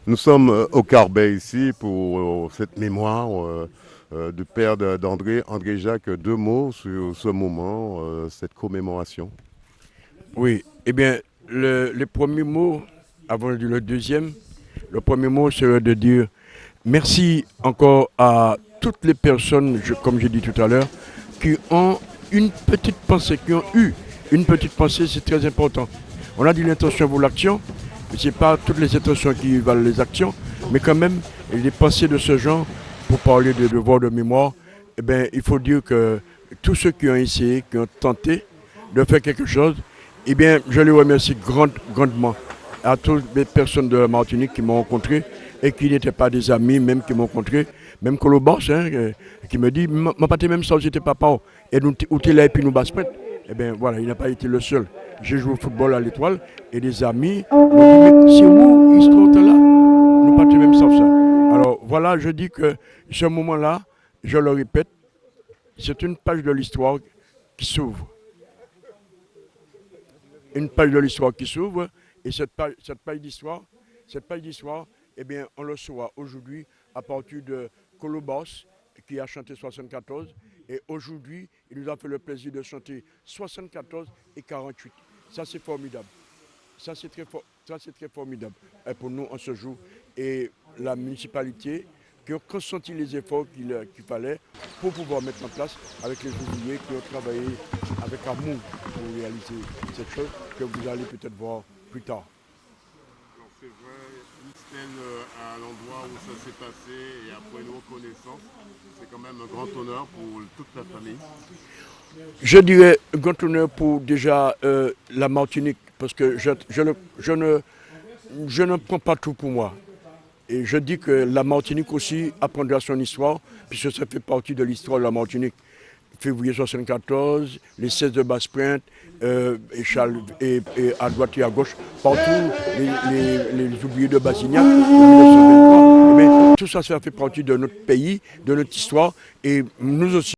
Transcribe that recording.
Nous sommes au Carbet ici pour cette mémoire du père d'André, André Jacques. Deux mots sur ce moment, cette commémoration. Oui, eh bien, le premier mot, avant de dire le deuxième, le premier mot serait de dire merci encore à toutes les personnes, comme j'ai dit tout à l'heure, qui ont une petite pensée, qui ont eu une petite pensée, c'est très important. On a dit l'intention vaut l'action, mais ce n'est pas toutes les intentions qui valent les actions, mais quand même, les pensées de ce genre, pour parler de devoir de mémoire, eh bien, il faut dire que tous ceux qui ont essayé, qui ont tenté de faire quelque chose, eh bien, je les remercie grandement à toutes les personnes de la Martinique qui m'ont rencontré et qui n'étaient pas des amis, même qui m'ont rencontré, même Colobos, hein, qui me dit, m'a pas même ça, j'étais papa, et nous, où tu là, et puis nous basse. Eh bien, voilà, il n'a pas été le seul. J'ai joué au football à l'Étoile, et des amis m'ont dit, mais c'est où, histoire là? Nous pas même ça. Alors, voilà, je dis que ce moment-là, je le répète, c'est une page de l'histoire qui s'ouvre. Une page de l'histoire qui s'ouvre, et cette page d'histoire, eh bien, on le saura aujourd'hui à partir de Colobos, qui a chanté 74, et aujourd'hui, il nous a fait le plaisir de chanter 74 et 48. Ça, c'est formidable. Ça, c'est très formidable pour nous en ce jour. Et la municipalité qui a consenti les efforts qu'il fallait pour pouvoir mettre en place avec les ouvriers qui ont travaillé avec amour pour réaliser cette chose que vous allez peut-être voir plus tard. Alors c'est vrai, une stèle à l'endroit où ça s'est passé et après une reconnaissance, c'est quand même un grand honneur pour toute la famille. Je dirais grand honneur pour déjà la Martinique, parce que je ne prends pas tout pour moi. Et je dis que la Martinique aussi apprendra son histoire, puisque ça fait partie de l'histoire de la Martinique. Février 74, les 16 de Basse-Pointe, et à droite et à gauche, partout, les oubliés de Bassignac, en 1923. Eh bien, tout ça, ça fait partie de notre pays, de notre histoire, et nous aussi.